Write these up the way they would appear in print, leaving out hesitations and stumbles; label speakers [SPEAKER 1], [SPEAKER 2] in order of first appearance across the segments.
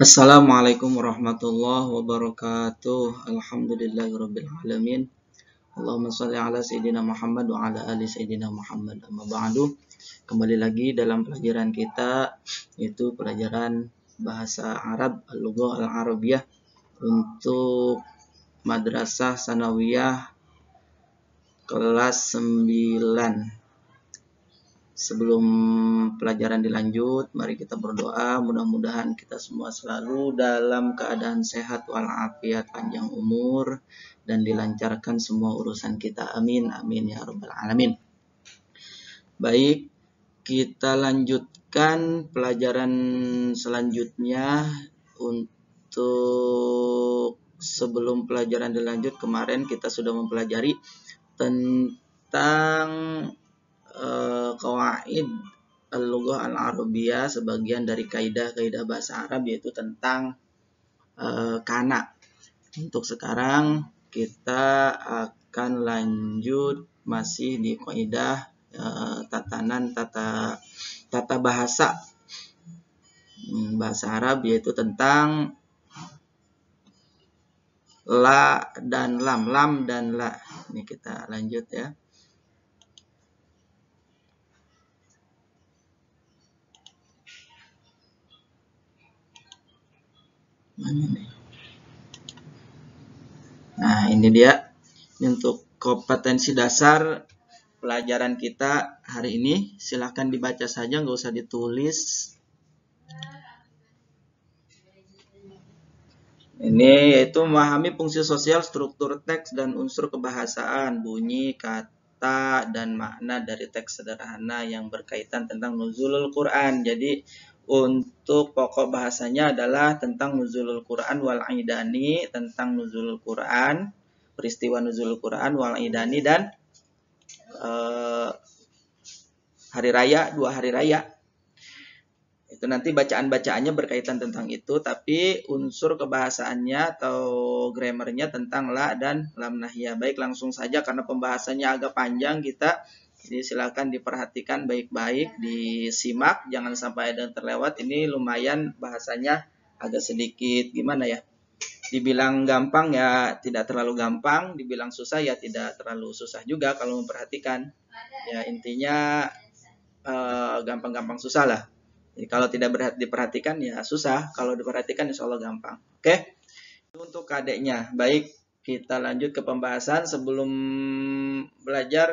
[SPEAKER 1] Assalamualaikum warahmatullahi wabarakatuh. Alhamdulillahirabbil alamin. Allahumma shalli ala sayyidina Muhammad wa ala ali sayyidina Muhammad. Amma ba'du. Kembali lagi dalam pelajaran kita, yaitu pelajaran bahasa Arab Al-Lughah Al-Arabiyah untuk Madrasah Sanawiyah kelas 9. Sebelum pelajaran dilanjut, mari kita berdoa. Mudah-mudahan kita semua selalu dalam keadaan sehat walafiat, panjang umur, dan dilancarkan semua urusan kita. Amin, amin ya rabbal alamin. Baik, kita lanjutkan pelajaran selanjutnya. Untuk sebelum pelajaran dilanjut, kemarin kita sudah mempelajari tentang qawaid al-lughah al-arabiyah, sebagian dari kaidah-kaidah bahasa Arab, yaitu tentang kana. Untuk sekarang kita akan lanjut masih di kaidah tatanan tata bahasa bahasa Arab, yaitu tentang la dan lam dan la. Ini kita lanjut ya. Nah, ini dia. Ini untuk kompetensi dasar pelajaran kita hari ini. Silahkan dibaca saja, nggak usah ditulis. Ini yaitu memahami fungsi sosial, struktur teks, dan unsur kebahasaan, bunyi, kata, dan makna dari teks sederhana yang berkaitan tentang nuzulul Quran. Jadi untuk pokok bahasanya adalah tentang nuzulul Quran wal aidani, tentang nuzulul Quran, peristiwa nuzulul Quran wal aidani, dan hari raya, 2 hari raya. Itu nanti bacaan-bacaannya berkaitan tentang itu, tapi unsur kebahasaannya atau grammarnya tentang la dan lam nahiyah. Baik, langsung saja karena pembahasannya agak panjang kita. Jadi silakan diperhatikan baik-baik, disimak, jangan sampai ada yang terlewat. Ini lumayan bahasanya agak sedikit gimana ya? Dibilang gampang ya tidak terlalu gampang, dibilang susah ya tidak terlalu susah juga kalau memperhatikan. Ya intinya gampang-gampang susah lah. Jadi kalau tidak diperhatikan ya susah, kalau diperhatikan insya Allah gampang. Oke, untuk kadeknya. Baik, kita lanjut ke pembahasan. Sebelum belajar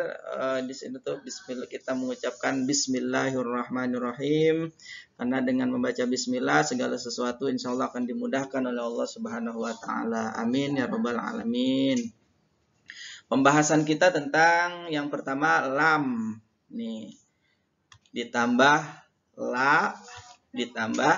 [SPEAKER 1] di sini tuh kita mengucapkan Bismillahirrahmanirrahim. Karena dengan membaca Bismillah segala sesuatu insya Allah akan dimudahkan oleh Allah Subhanahu Wa Taala. Amin ya rabbal alamin. Pembahasan kita tentang yang pertama lam. Nih, ditambah la ditambah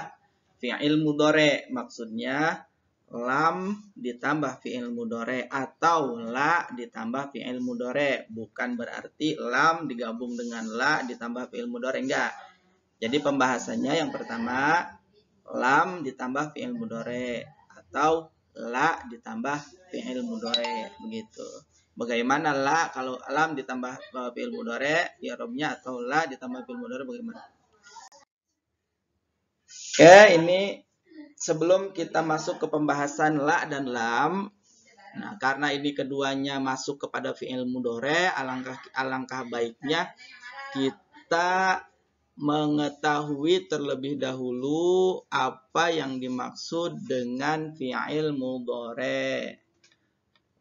[SPEAKER 1] fi'il mudhari, maksudnya lam ditambah fi'il mudhari atau la ditambah fi'il mudhari, bukan berarti lam digabung dengan la ditambah fi'il mudhari, enggak. Jadi pembahasannya yang pertama lam ditambah fi'il mudhari atau la ditambah fi'il mudhari, begitu. Bagaimana la kalau lam ditambah fi'il mudhari, i'rabnya, atau la ditambah fi'il mudhari bagaimana? Oke, ini sebelum kita masuk ke pembahasan la dan lam, nah karena ini keduanya masuk kepada fi'il mudhari, alangkah baiknya kita mengetahui terlebih dahulu apa yang dimaksud dengan fi'il mudhari.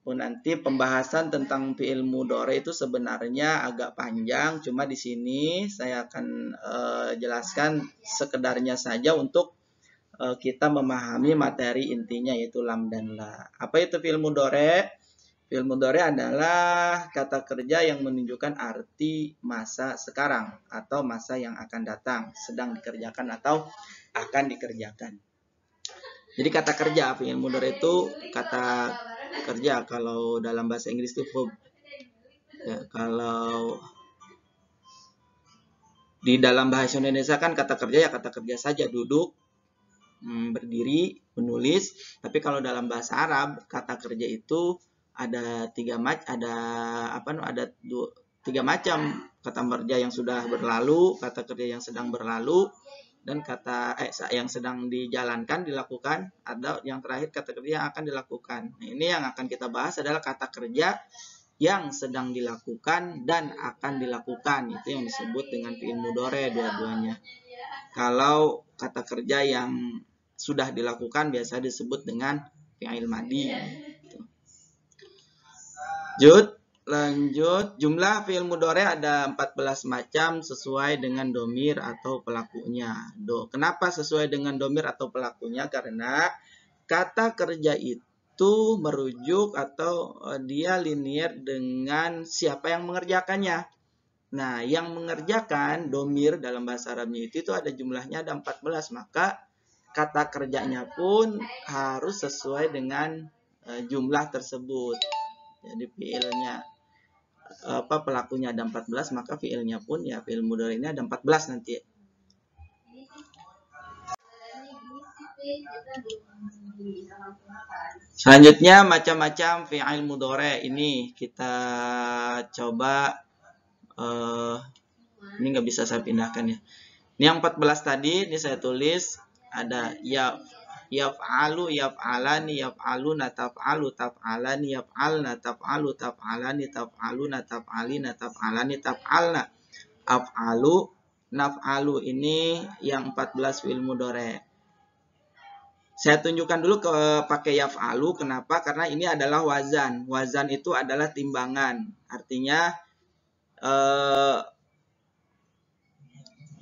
[SPEAKER 1] Nanti pembahasan tentang fi'il mudhari itu sebenarnya agak panjang, cuma di sini saya akan jelaskan sekedarnya saja untuk kita memahami materi intinya, yaitu lam dan la. Apa itu fi'il mudhari? Fi'il mudhari adalah kata kerja yang menunjukkan arti masa sekarang atau masa yang akan datang, sedang dikerjakan atau akan dikerjakan. Jadi kata kerja fi'il mudhari itu kata kerja, kalau dalam bahasa Inggris itu verb. Ya, kalau di dalam bahasa Indonesia kan kata kerja ya kata kerja saja, duduk, berdiri, menulis. Tapi kalau dalam bahasa Arab kata kerja itu ada tiga macam kata kerja yang sudah berlalu, kata kerja yang sedang berlalu, dan kata yang sedang dijalankan, dilakukan, ada yang terakhir kata kerja yang akan dilakukan. Nah, ini yang akan kita bahas adalah kata kerja yang sedang dilakukan dan akan dilakukan. Itu yang disebut dengan fi'il mudhari dua-duanya. Kalau kata kerja yang sudah dilakukan biasa disebut dengan fi'il madhi. Lanjut, jumlah fi'il mudhari ada 14 macam sesuai dengan domir atau pelakunya. Kenapa sesuai dengan domir atau pelakunya? Karena kata kerja itu merujuk atau dia linier dengan siapa yang mengerjakannya. Nah, yang mengerjakan domir dalam bahasa Arabnya itu ada jumlahnya ada 14, maka kata kerjanya pun harus sesuai dengan jumlah tersebut. Jadi fiilnya pelakunya ada 14, maka fiilnya pun ya fiil mudhari ini ada 14 nanti. Selanjutnya macam-macam fi'il mudhari ini kita coba ini nggak bisa saya pindahkan ya. Ini yang 14 tadi ini saya tulis ada yaf'alu, yaf'alani, yaf'aluna, taf'alu, taf'alani, yaf'alna, taf'alu, taf'alani, taf'aluna, taf'alina, taf'alani, taf'alna, af'alu, naf'alu. Ini yang 14 fi'il mudhari. Saya tunjukkan dulu pakai yaf'alu. Kenapa? Karena ini adalah wazan. Wazan itu adalah timbangan. Artinya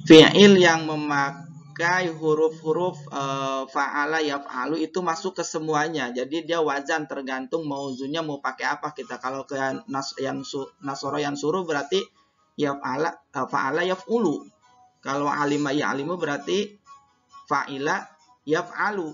[SPEAKER 1] fi'il yang memakai huruf-huruf fa'ala yaf'alu itu masuk ke semuanya. Jadi dia wazan tergantung mauzunnya mau pakai apa kita. Kalau ke nasoro yang suruh berarti fa'ala yaf'ulu. Kalau alima ya'limu berarti fa'ila yaf'alu.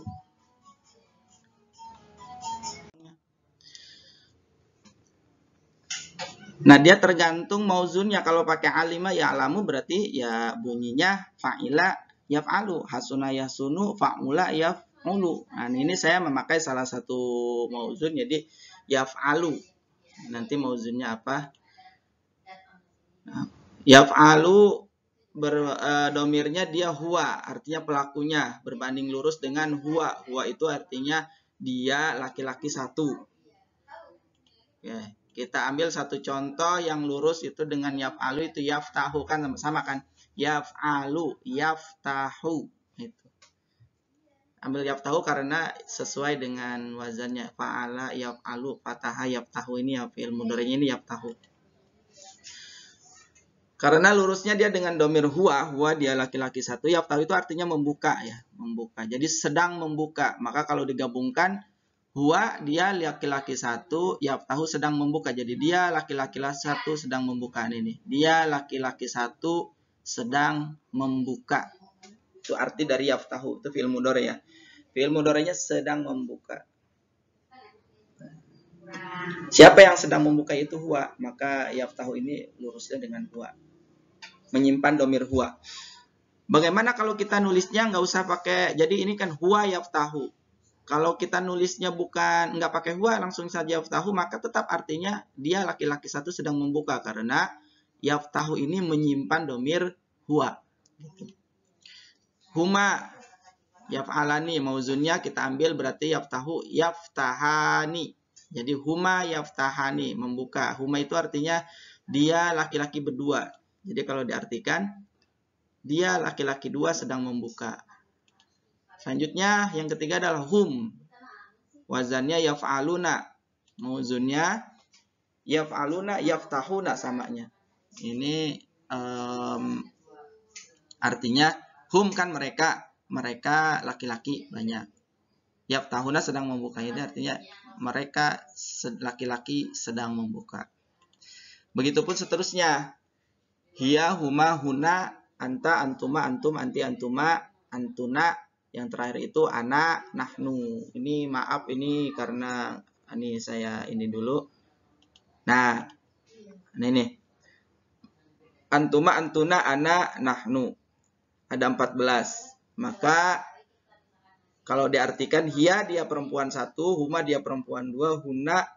[SPEAKER 1] Nah, dia tergantung mauzunnya. Kalau pakai alima ya'lamu berarti ya bunyinya fa'ila yaf'alu, hasuna yasunu, fa'ula yaf'ulu. Nah, ini saya memakai salah satu mauzun jadi yaf'alu. Nanti mauzunnya apa? Nah, yaf'alu domirnya dia huwa, artinya pelakunya berbanding lurus dengan huwa. Huwa itu artinya dia laki-laki satu. Oke. Kita ambil satu contoh yang lurus itu dengan yaf'alu itu yaftahu kan sama kan? Yaf'alu, yaftahu itu. Ambil yaftahu karena sesuai dengan wazannya. Fa'ala yaf'alu, fataha yaftahu ini ya fi'il mudhari'nya ini yaftahu. Karena lurusnya dia dengan domir huwa dia laki-laki satu, yaftahu itu artinya membuka ya, membuka. Jadi sedang membuka. Maka kalau digabungkan huwa dia laki-laki satu, yaftahu sedang membuka. Jadi dia laki-laki satu sedang membuka ini. Dia laki-laki satu sedang membuka. Itu arti dari yaftahu. Itu fi'il mudhari ya. Fi'il mudhari'nya sedang membuka. Siapa yang sedang membuka itu huwa. Maka yaftahu ini lurusnya dengan huwa. Menyimpan domir huwa. Bagaimana kalau kita nulisnya nggak usah pakai. Jadi ini kan huwa yaftahu. Kalau kita nulisnya bukan nggak pakai huwa langsung saja yaftahu, maka tetap artinya dia laki-laki satu sedang membuka karena yaftahu ini menyimpan domir huwa. Huma yaf'alani mauzunnya kita ambil berarti yaftahu yaftahani. Jadi huma yaftahani membuka. Huma itu artinya dia laki-laki berdua. Jadi kalau diartikan dia laki-laki dua sedang membuka. Selanjutnya yang ketiga adalah hum. Wazannya yaf'aluna. Mauzunnya yaf'aluna yaftahuna samanya. Ini artinya hum kan mereka laki-laki banyak. Yaftahuna sedang membuka. Ini artinya mereka laki-laki sedang membuka. Begitupun seterusnya. Hiya, huma, huna, anta, antuma, antum, anti, antuma, antuna. Yang terakhir itu ana, nahnu. Ini maaf ini karena ini saya ini dulu. Nah, ini. Antuma, antuna, ana, nahnu. Ada 14. Maka kalau diartikan hiya dia perempuan 1, huma dia perempuan 2, huna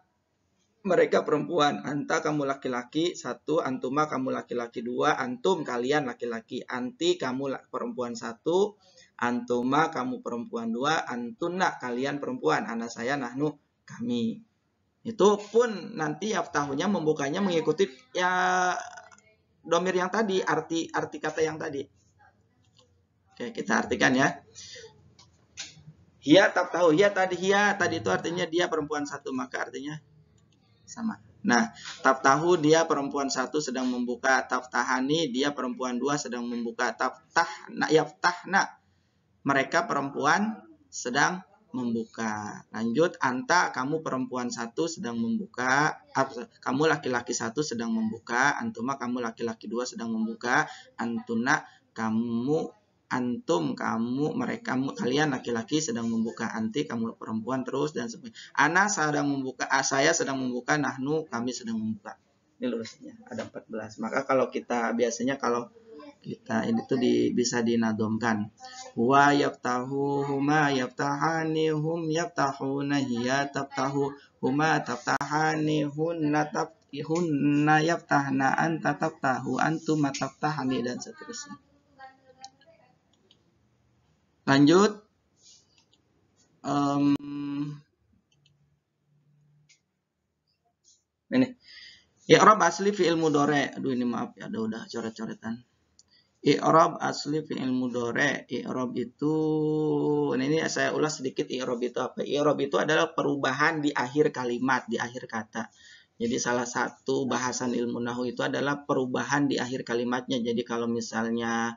[SPEAKER 1] mereka perempuan. Anta kamu laki-laki 1, antuma kamu laki-laki 2, antum kalian laki-laki, anti kamu perempuan 1, antuma kamu perempuan 2, antuna kalian perempuan, ana saya nahnu kami. Itu pun nanti yaftahunya membukanya mengikuti ya domir yang tadi, arti kata yang tadi. Oke, kita artikan ya. Hiya taftahu, hiya tadi itu artinya dia perempuan 1, maka artinya sama. Nah, taftahu dia perempuan 1 sedang membuka, taftahani dia perempuan 2 sedang membuka, taftahna yaftahna mereka perempuan sedang membuka. Lanjut, anta kamu perempuan 1 sedang membuka, kamu laki-laki 1 sedang membuka, antuma kamu laki-laki 2 sedang membuka, antuna kamu antum kamu mereka kalian laki-laki sedang membuka, anti kamu perempuan, terus dan sebagainya. Ana sedang membuka, saya sedang membuka, nahnu kami sedang membuka. Ini lurusnya ada 14. Maka kalau kita biasanya kalau kita ini tuh bisa dinadomkan. Wa yaftahu huma yaftahani hum yaftahuna hiya taftahu huma taftahani hunna yaftahna anta taftahu antum taftahani dan seterusnya. Lanjut. Ini. I'rab asli fi'il mudhari'. Aduh ini maaf ya, udah coret-coretan. I'rab asli fi'il mudhari'. I'rab itu ini saya ulas sedikit. I'rab itu apa? I'rab itu adalah perubahan di akhir kalimat, di akhir kata. Jadi salah satu bahasan ilmu nahwu itu adalah perubahan di akhir kalimatnya. Jadi kalau misalnya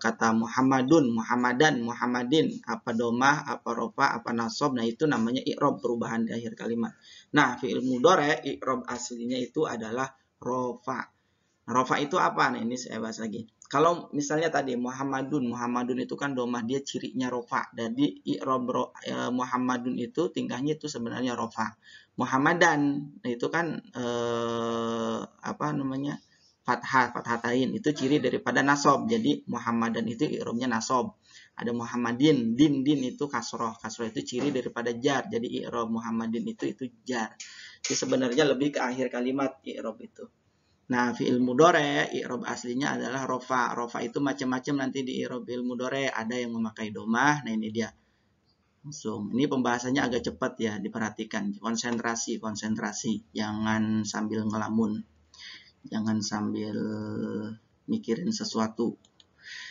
[SPEAKER 1] kata Muhammadun, Muhammadan, Muhammadin, apa domah, apa rofa, apa nasob, nah itu namanya i'rab, perubahan di akhir kalimat. Nah, fi'il mudhari' i'rab aslinya itu adalah rofa. Rofa itu apa? Nah, ini saya bahas lagi. Kalau misalnya tadi Muhammadun itu kan domah, dia cirinya rofa. Jadi i'rab Muhammadun itu tingkahnya itu sebenarnya rofa. Muhammadan itu kan apa namanya? Fathatain itu ciri daripada nasob. Jadi Muhammadan itu i'rabnya nasob. Ada Muhammadin, din itu kasroh. Kasroh itu ciri daripada jar. Jadi i'rab Muhammadin itu jar. Jadi sebenarnya lebih ke akhir kalimat i'rab itu. Nah, fi'il mudhari' i'rab aslinya adalah rofa. Rofa itu macam-macam nanti di i'rab fi'il mudhari'. Ada yang memakai domah. Nah, ini dia. Langsung. Ini pembahasannya agak cepat ya, diperhatikan. Konsentrasi. Jangan sambil ngelamun. Jangan sambil mikirin sesuatu.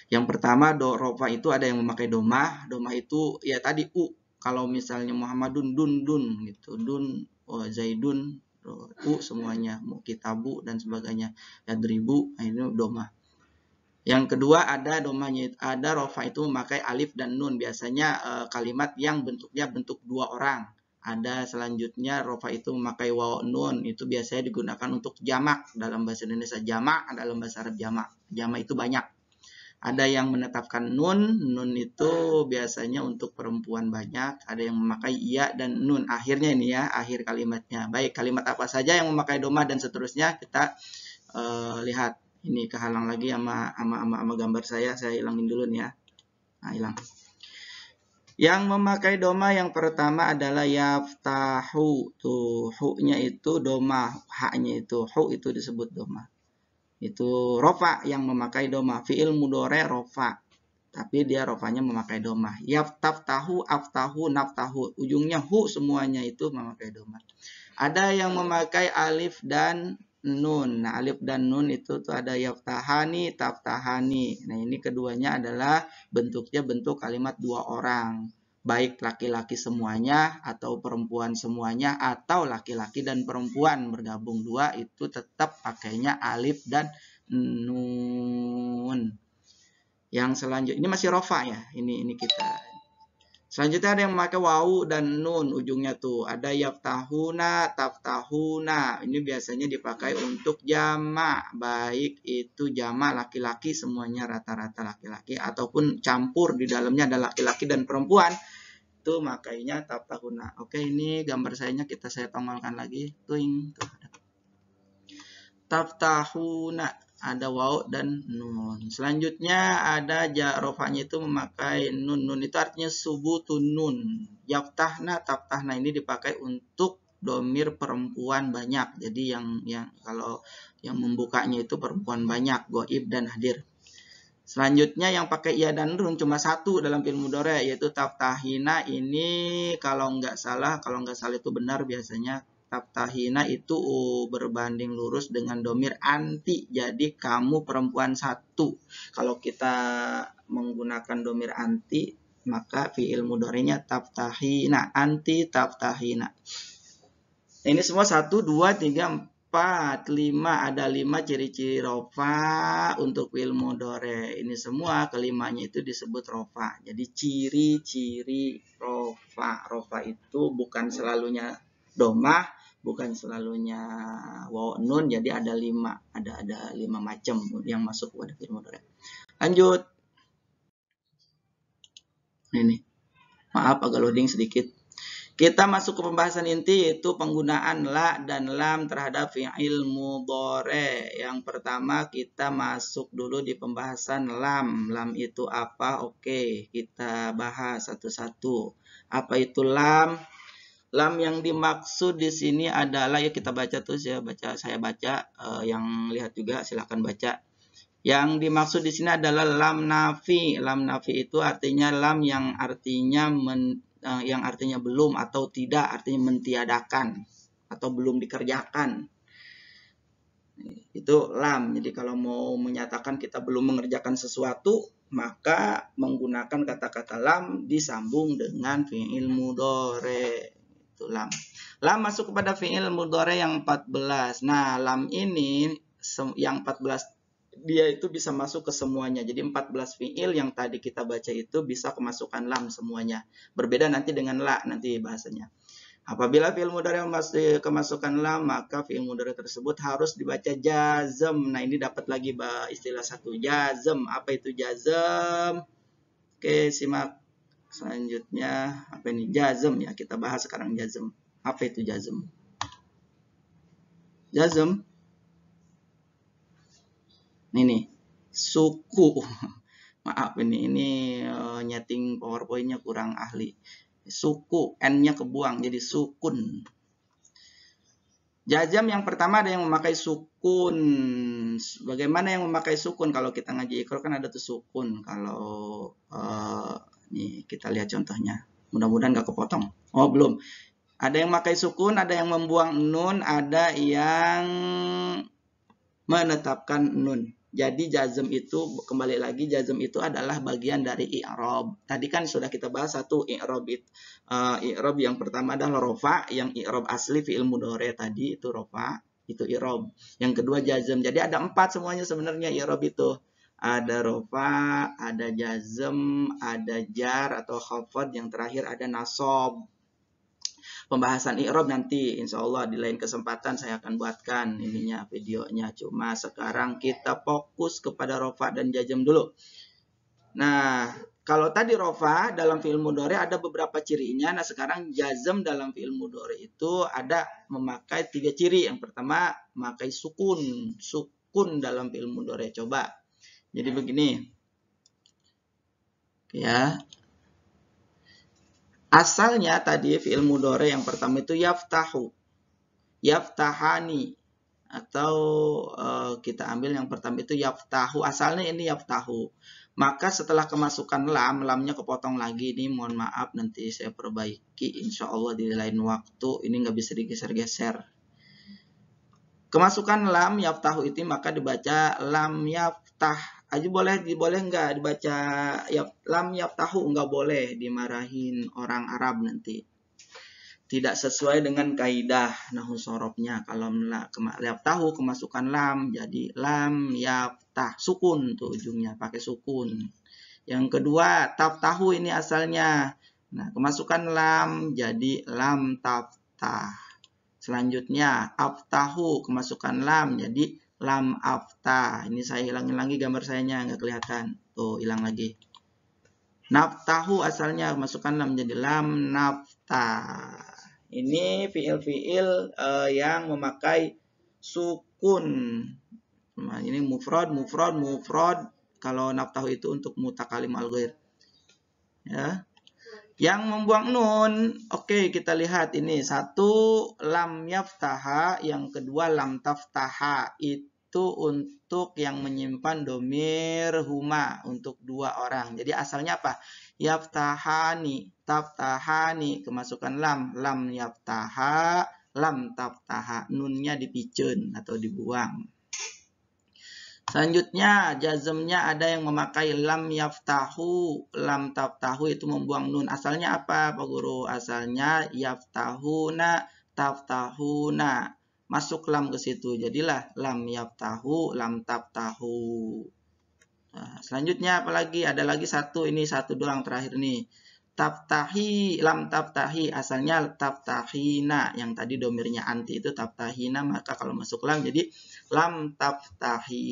[SPEAKER 1] Yang pertama, rofa itu ada yang memakai domah. Domah itu ya tadi u. Kalau misalnya Muhammadun, dun gitu. Dun, Zaidun, semuanya. Kitabu dan sebagainya. Yadribu, ini domah. Yang kedua ada domahnya, ada rofa itu memakai alif dan nun. Biasanya kalimat yang bentuknya bentuk 2 orang. Ada selanjutnya rofa itu memakai waw nun, itu biasanya digunakan untuk jamak dalam bahasa Indonesia, jamak dalam bahasa Arab jamak. Jamak itu banyak. Ada yang menetapkan nun itu biasanya untuk perempuan banyak. Ada yang memakai iya dan nun. Akhirnya ini ya, akhir kalimatnya. Baik, kalimat apa saja yang memakai domah dan seterusnya kita lihat. Ini kehalang lagi sama gambar saya hilangin dulu nih ya. Nah, hilang. Yang memakai domah yang pertama adalah yaftahu. Tuh, hu-nya itu domah, ha-nya itu, hu itu disebut domah. Itu rofa yang memakai domah. Fi'il mudhari' rofa. Tapi dia rofanya memakai domah. Yaftaftahu, aftahu, naftahu. Ujungnya hu semuanya itu memakai domah. Ada yang memakai alif dan nun. Nah, alif dan nun itu tuh ada yaftahani, taftahani. Nah, ini keduanya adalah bentuknya bentuk kalimat 2 orang. Baik laki-laki semuanya atau perempuan semuanya atau laki-laki dan perempuan bergabung 2 itu tetap pakainya alif dan nun. Yang selanjutnya ini masih rofa ya. Ini kita. Selanjutnya ada yang memakai wawu dan nun ujungnya tuh. Ada yaftahuna, taftahuna. Ini biasanya dipakai untuk jamak. Baik itu jamak laki-laki semuanya rata-rata laki-laki. Ataupun campur di dalamnya ada laki-laki dan perempuan. Itu makainya taftahuna. Oke, ini gambar saya tongolkan lagi. Tuing. Tuh. Taftahuna. Ada waw dan nun. Selanjutnya ada rofanya itu memakai nun. Nun itu artinya subutun nun. Yaftahna, taftahna ini dipakai untuk domir perempuan banyak. Jadi yang kalau yang membukanya itu perempuan banyak, goib dan hadir. Selanjutnya yang pakai iya dan nun cuma satu dalam fi'il mudhari, yaitu taftahina. Ini kalau nggak salah itu benar biasanya. Taftahina itu berbanding lurus dengan domir anti. Jadi kamu perempuan satu. Kalau kita menggunakan domir anti, maka fi'il mudhari'nya taftahina, anti taftahina. Ini semua 1, 2, 3, 4, 5. Ada 5 ciri-ciri rofa untuk fi'il mudhari. Ini semua kelimanya itu disebut rofa. Jadi ciri-ciri rofa. Rofa itu bukan selalunya domah, bukan selalunya waw nun. Jadi ada 5. Ada 5 macam yang masuk pada fi'il mudhari. Lanjut. Ini. Maaf agak loading sedikit. Kita masuk ke pembahasan inti, yaitu penggunaan la dan lam terhadap fi'il mudhari. Yang pertama kita masuk dulu di pembahasan lam. Lam itu apa? Oke, kita bahas satu-satu. Apa itu lam? Lam yang dimaksud di sini adalah, ya kita baca terus ya, saya baca, yang lihat juga silakan baca. Yang dimaksud di sini adalah lam nafi. Lam nafi itu artinya lam yang artinya belum atau tidak, artinya mentiadakan atau belum dikerjakan. Itu lam. Jadi kalau mau menyatakan kita belum mengerjakan sesuatu, maka menggunakan kata-kata lam disambung dengan fi'il mudhari. Itu lam. Lam masuk kepada fi'il mudhari yang 14. Nah, lam ini yang 14 dia itu bisa masuk ke semuanya. Jadi 14 fi'il yang tadi kita baca itu bisa kemasukan lam semuanya. Berbeda nanti dengan la nanti bahasanya. Apabila fi'il mudhari masih kemasukan lam, maka fi'il mudhari tersebut harus dibaca jazm. Nah, ini dapat lagi istilah satu, jazm. Apa itu jazm? Oke, simak selanjutnya. Apa ini jazm ya? Kita bahas sekarang jazm. Apa itu jazm? Jazm ini suku. Maaf ini nyeting PowerPoint-nya kurang ahli. Suku, N-nya kebuang jadi sukun. Jazm yang pertama ada yang memakai sukun. Bagaimana yang memakai sukun? Kalau kita ngaji iqra kan ada tuh sukun. Kalau nih kita lihat contohnya. Mudah-mudahan nggak kepotong. Oh, belum. Ada yang memakai sukun, ada yang membuang nun, ada yang menetapkan nun. Jadi jazm itu, kembali lagi, jazm itu adalah bagian dari i'rab. Tadi kan sudah kita bahas satu i'rab. I'rab yang pertama adalah rofa, yang i'rab asli fi'il mudhari tadi itu rofa, itu i'rab. Yang kedua jazm. Jadi ada 4 semuanya sebenarnya i'rab itu. Ada rofa, ada jazm, ada jar atau khafad, yang terakhir ada nasab. Pembahasan i'rab nanti insya Allah di lain kesempatan saya akan buatkan ininya videonya. Cuma sekarang kita fokus kepada rofa dan jazm dulu. Nah, kalau tadi rofa dalam fi'il mudhari ada beberapa cirinya. Nah, sekarang jazm dalam fi'il mudhari itu ada memakai 3 ciri. Yang pertama memakai sukun. Sukun dalam fi'il mudhari. Coba. Jadi begini. Ya. Asalnya tadi fi'il mudhari yang pertama itu yaftahu, yaftahani, atau kita ambil yang pertama itu yaftahu. Asalnya ini yaftahu. Maka setelah kemasukan lam, lamnya kepotong lagi. Ini mohon maaf nanti saya perbaiki insya Allah di lain waktu. Ini nggak bisa digeser-geser. Kemasukan lam yaftahu itu maka dibaca lam yaftah. Aja boleh nggak dibaca lam yaftahu, nggak boleh, dimarahin orang Arab nanti. Tidak sesuai dengan kaidah nahwu sorobnya. Kalau yaftahu kemasukan lam jadi lam yaftah, sukun tuh ujungnya pakai sukun. Yang kedua taftahu ini asalnya. Nah, kemasukan lam jadi lam taftah. Selanjutnya aftahu kemasukan lam jadi lam aftah. Ini saya hilangin lagi gambar sayanya, nggak kelihatan. Tuh, hilang lagi. Naftahu asalnya masukkan lam jadi lam naftah. Ini fiil-fiil yang memakai sukun. Nah, ini mufrad. Kalau naftahu itu untuk mutakalim al-ghair. Ya. Yang membuang nun, oke, kita lihat ini. Satu, lam yaftaha, yang kedua lam taftaha. Itu untuk yang menyimpan domir huma, untuk dua orang. Jadi asalnya apa? Yaftahani, taftahani, kemasukan lam yaftaha, lam taftaha. Nunnya dipicun atau dibuang. Selanjutnya, jazmnya ada yang memakai lam yaftahu, lam taftahu itu membuang nun. Asalnya apa, Pak Guru? Asalnya yaftahuna, taftahuna. Masuk lam ke situ. Jadilah lam yaftahu, lam taftahu. Nah, selanjutnya apalagi? Ada lagi satu, ini satu doang terakhir nih. Taftahi, lam taftahi, asalnya taftahina, yang tadi domirnya anti itu taftahina, maka kalau masuk lam jadi lam taftahi.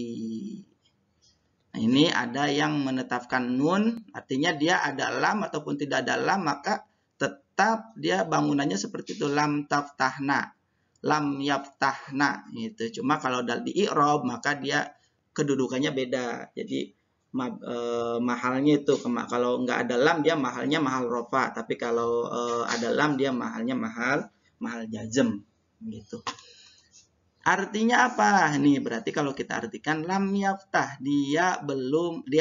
[SPEAKER 1] Nah, ini ada yang menetapkan nun, artinya dia ada lam ataupun tidak ada lam, maka tetap dia bangunannya seperti itu, lam taftahna, lam yaftahna gitu. Cuma kalau di i'rab maka dia kedudukannya beda. Jadi mahalnya itu kalau nggak ada lam dia mahalnya mahal rofa, tapi kalau ada lam dia mahalnya mahal jazm gitu. Artinya apa? Nih berarti kalau kita artikan lam yaftah, dia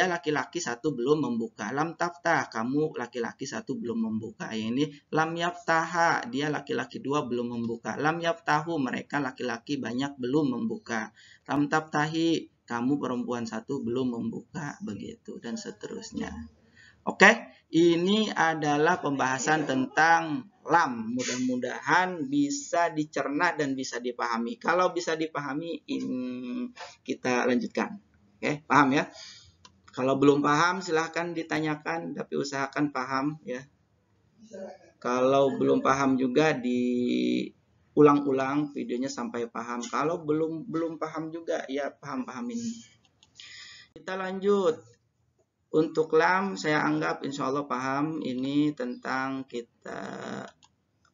[SPEAKER 1] laki-laki satu belum membuka. Lam taftah, kamu laki-laki satu belum membuka. Ini lam yaftaha, dia laki-laki dua belum membuka. Lam yaftahu, mereka laki-laki banyak belum membuka. Lam taftahi, kamu perempuan satu belum membuka, begitu dan seterusnya. Oke, ini adalah pembahasan tentang lam. Mudah-mudahan bisa dicerna dan bisa dipahami. Kalau bisa dipahami, kita lanjutkan. Oke, paham ya? Kalau belum paham silahkan ditanyakan, tapi usahakan paham ya. Kalau belum paham juga diulang-ulang videonya sampai paham. Kalau belum paham juga ya paham-pahamin. Kita lanjut. Untuk lam saya anggap insya Allah paham. Ini tentang kita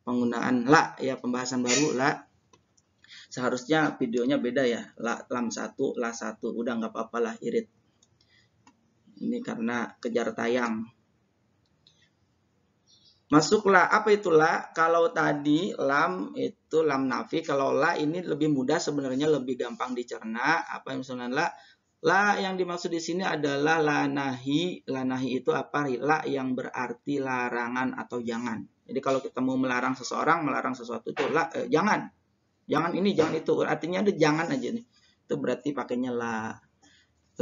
[SPEAKER 1] penggunaan la ya, pembahasan baru la. Seharusnya videonya beda ya, lam satu, la satu. Udah nggak apa-apa lah irit. Ini karena kejar tayang. Masuklah, apa itu la? Kalau tadi lam itu lam nafi, kalau la ini lebih mudah sebenarnya, lebih gampang dicerna. Apa yang misalnya la? La yang dimaksud di sini adalah la nahi. La nahi itu apa? La yang berarti larangan atau jangan. Jadi kalau kita mau melarang seseorang, melarang sesuatu itu la, jangan. Jangan ini, jangan itu. Artinya ada jangan aja nih. Itu berarti pakainya la.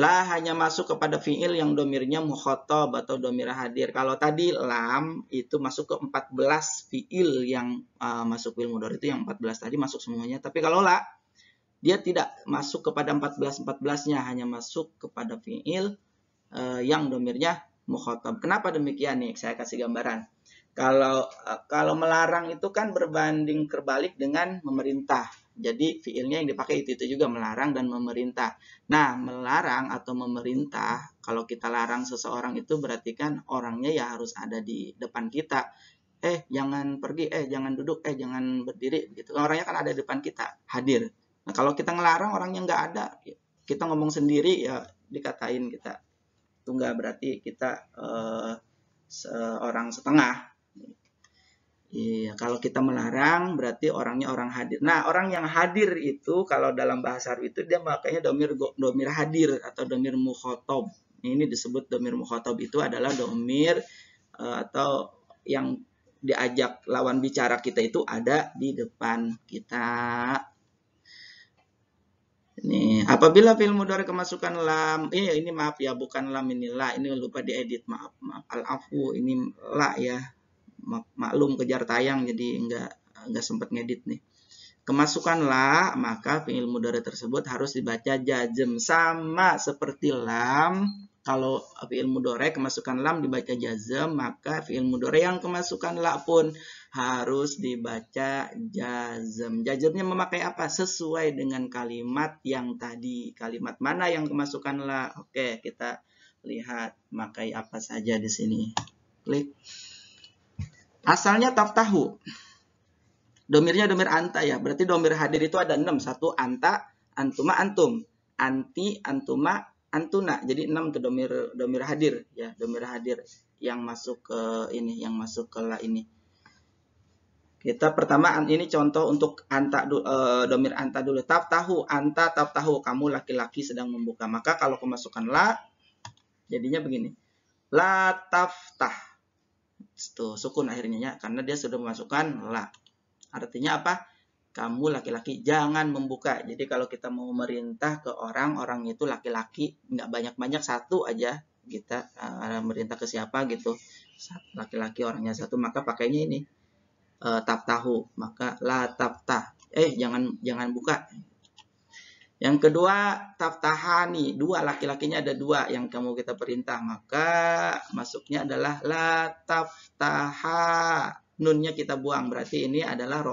[SPEAKER 1] La hanya masuk kepada fiil yang domirnya mukhatab atau domir hadir. Kalau tadi lam itu masuk ke 14 fiil yang masuk fiil mudhari itu yang 14 tadi masuk semuanya. Tapi kalau la dia tidak masuk kepada 14-14-nya, hanya masuk kepada fiil yang domirnya mukhatab. Kenapa demikian nih? Saya kasih gambaran. Kalau melarang itu kan berbanding terbalik dengan memerintah. Jadi fiilnya yang dipakai itu juga, melarang dan memerintah. Nah, melarang atau memerintah, kalau kita larang seseorang itu berarti kan orangnya ya harus ada di depan kita. Jangan pergi, jangan duduk, jangan berdiri gitu. Orangnya kan ada di depan kita, hadir. Nah, kalau kita ngelarang orangnya nggak ada, kita ngomong sendiri ya dikatain kita. Itu nggak berarti kita seorang setengah. Iya, kalau kita melarang berarti orangnya orang hadir. Nah, orang yang hadir itu kalau dalam bahasa Arab itu dia makanya domir hadir atau domir mukhatab. Ini disebut domir mukhatab itu adalah domir atau yang diajak lawan bicara kita itu ada di depan kita. Ini apabila fi'il mudhari kemasukan lam, ini maaf ya, bukan lam, ini la, ini lupa diedit, maaf al-afu, ini la ya, maklum kejar tayang jadi nggak sempat ngedit nih. Kemasukan la, maka fi'il mudhari tersebut harus dibaca jazm, sama seperti lam. Kalau fi'il mudhari kemasukan lam dibaca jazm, maka fi'il mudhari yang kemasukan la pun harus dibaca jazm. Jazmnya memakai apa? Sesuai dengan kalimat yang tadi. Kalimat mana yang kemasukan la? Oke, kita lihat makai apa saja di sini. Klik. Asalnya taftahu. Domirnya domir anta ya. Berarti domir hadir itu ada 6. 1 anta, antuma, antum. Anti, antuma, antuna. Jadi 6 itu domir hadir ya, domir hadir. yang masuk ke ini, yang masuk ke la ini. Kita pertama ini contoh untuk domir anta dulu. Taftahu, anta taftahu, kamu laki-laki sedang membuka. Maka kalau kemasukan la, jadinya begini. La taftah. Tuh, sukun akhirnya ya, karena dia sudah memasukkan la. Artinya apa? Kamu laki-laki jangan membuka. Jadi kalau kita mau merintah ke orang itu laki-laki, nggak banyak-banyak, satu aja kita merintah ke siapa gitu. Laki-laki orangnya satu, maka pakainya ini taftahu, maka la taftah. Jangan buka. Yang kedua, taftahani, dua, laki-lakinya ada dua yang kamu kita perintah, maka masuknya adalah la taftaha. Nunnya kita buang, berarti ini adalah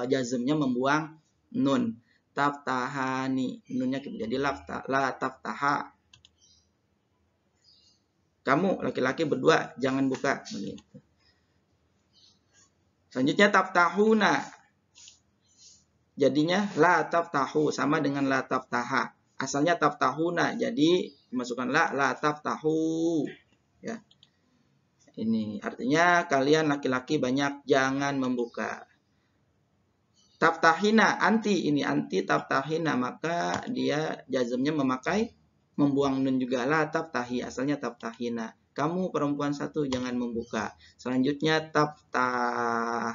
[SPEAKER 1] jazmnya membuang nun. Taftahani, nunnya jadi la taftaha. Kamu laki-laki berdua jangan buka, begitu. Selanjutnya taftahuna, jadinya la taftahu, sama dengan la taftaha. Asalnya taftahuna, jadi masukkan la taftahu. Ya. Ini artinya kalian laki-laki banyak jangan membuka. Taftahina, anti, ini anti taftahina, maka dia jazmnya membuang nun juga. La taftahi, asalnya taftahina. Kamu perempuan satu jangan membuka. Selanjutnya taftahani,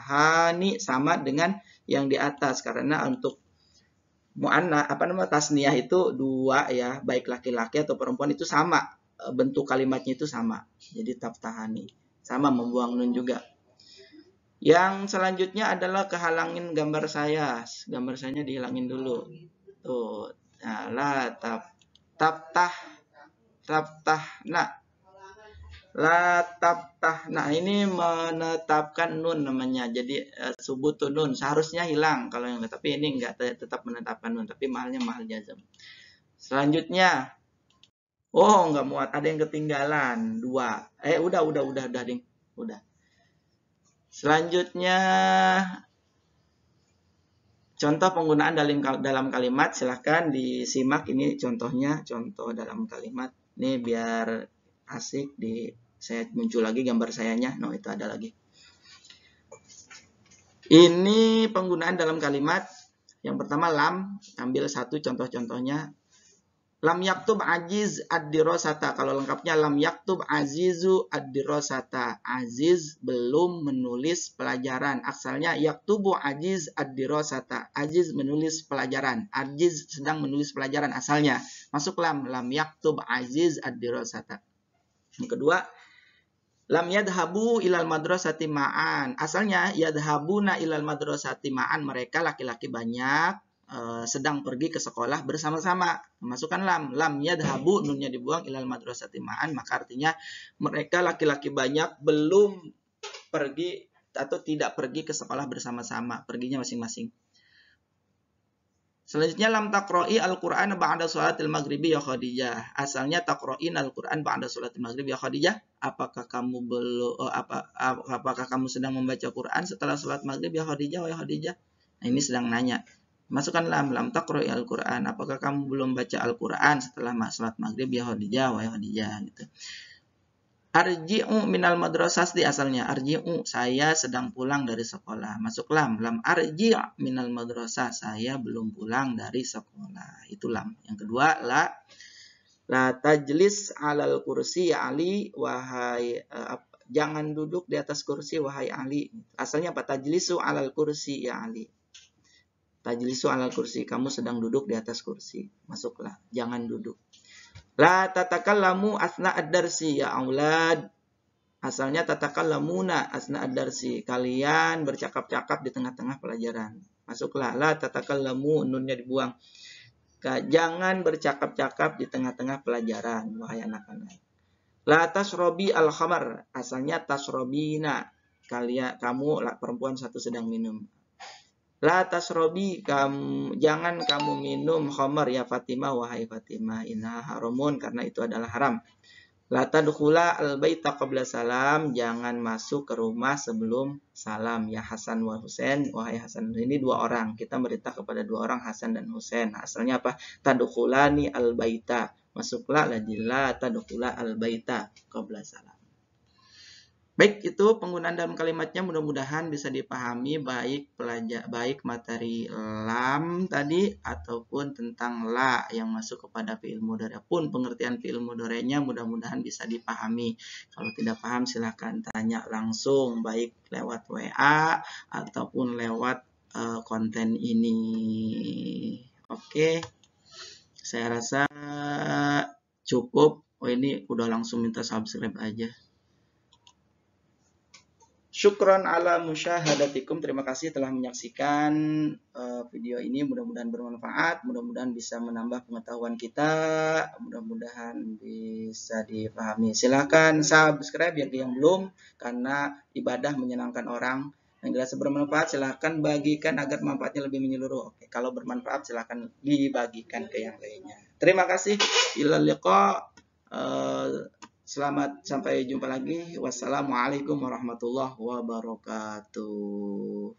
[SPEAKER 1] sama dengan yang di atas, karena untuk mu'anna tasniyah itu dua ya, baik laki-laki atau perempuan itu sama, bentuk kalimatnya itu sama. Jadi taftahani, sama membuang nun juga. Yang selanjutnya adalah kehalangin gambar saya. Gambar saya dihilangin dulu. Tuh. Nah, la taftah. Nah. La taftah. Nah, ini menetapkan nun namanya. Jadi subutun nun. Seharusnya hilang kalau yang tapi ini enggak, tetap menetapkan nun, tapi mahal jazm. Selanjutnya. Oh, enggak muat. Ada yang ketinggalan. Dua. Udah, Ding. Udah. Selanjutnya, contoh penggunaan dalam kalimat, silahkan disimak ini contohnya, contoh dalam kalimat. Ini biar asik, saya muncul lagi gambar sayanya. No, itu ada lagi. Ini penggunaan dalam kalimat. Yang pertama lam, ambil satu contoh-contohnya. Lam yaktub aziz ad-dirasata. Kalau lengkapnya lam yaktub azizu ad-dirasata. Aziz belum menulis pelajaran. Asalnya yaktubu aziz ad-dirasata. Aziz menulis pelajaran. Aziz sedang menulis pelajaran asalnya. Masuk lam yaktub aziz ad-dirasata. Yang kedua, lam yadhabu ilal madrasati ma'an. Asalnya yadhabuna ilal madrasati ma'an. Mereka laki-laki banyak sedang pergi ke sekolah bersama-sama. Masukkan lam yadhabu, nunnya dibuang, ilal madrasati ma'an, maka artinya mereka laki-laki banyak belum pergi atau tidak pergi ke sekolah bersama-sama, perginya masing-masing. Selanjutnya lam taqra'i al-Qur'an ba'da sholatil maghribi ya Khadijah. Asalnya taqra'in al-Qur'an ba'da sholatil maghribi ya Khadijah. Apakah kamu sedang membaca Quran setelah sholat maghrib ya Khadijah, wahai Khadijah? Nah, ini sedang nanya. Masukkan lam taqra'i al-Qur'an. Apakah kamu belum baca Al-Qur'an setelah salat maghrib ya Khadijah, wahai Khadijah, gitu. Arji'u minal madrasati, asalnya arji'u, saya sedang pulang dari sekolah. Masuk lam arji' minal madrasah, saya belum pulang dari sekolah. Itu lam. Yang kedua la tajlis 'alal kursi ya Ali, wahai jangan duduk di atas kursi wahai Ali. Asalnya apa? Tajlisu 'alal kursi ya Ali. Tajlisu 'alal kursi, kamu sedang duduk di atas kursi. Masuklah, jangan duduk. La tatakallamu asna ad-darsi ya aulad. Asalnya tatakallamuna asna ad-darsi, kalian bercakap-cakap di tengah-tengah pelajaran. Masuklah, la tatakallamu, nunnya dibuang. Jangan bercakap-cakap di tengah-tengah pelajaran, wahai anak-anak. La tasrobi al-khamar. Asalnya tasrobina, kamu perempuan satu sedang minum. La tasrobi, jangan kamu minum khamar ya Fatimah, wahai Fatimah, inna haramun, karena itu adalah haram. La tadkhula al-baita qabla salam, jangan masuk ke rumah sebelum salam ya Hasan wa Husain, wahai Hasan. Ini dua orang, kita merintah kepada dua orang, Hasan dan Husain. Asalnya apa? Tadkhulani al-baita, masuklah la tadkhula al-baita qabla salam. Baik, itu penggunaan dalam kalimatnya mudah-mudahan bisa dipahami baik materi lam tadi ataupun tentang la yang masuk kepada fi'il mudhari pun pengertian fi'il mudhari'nya mudah-mudahan bisa dipahami. Kalau tidak paham silahkan tanya langsung baik lewat WA ataupun lewat konten ini. Oke. Saya rasa cukup. Oh, ini udah langsung minta subscribe aja. Syukron ala musyahadatikum. Terima kasih telah menyaksikan video ini. Mudah-mudahan bermanfaat. Mudah-mudahan bisa menambah pengetahuan kita. Mudah-mudahan bisa dipahami. Silakan subscribe bagi yang belum. Karena ibadah menyenangkan orang. Yang dirasa bermanfaat silahkan bagikan agar manfaatnya lebih menyeluruh. Oke, kalau bermanfaat silahkan dibagikan ke yang lainnya. Terima kasih. Ila liqa. Selamat sampai jumpa lagi. Wassalamualaikum warahmatullahi wabarakatuh.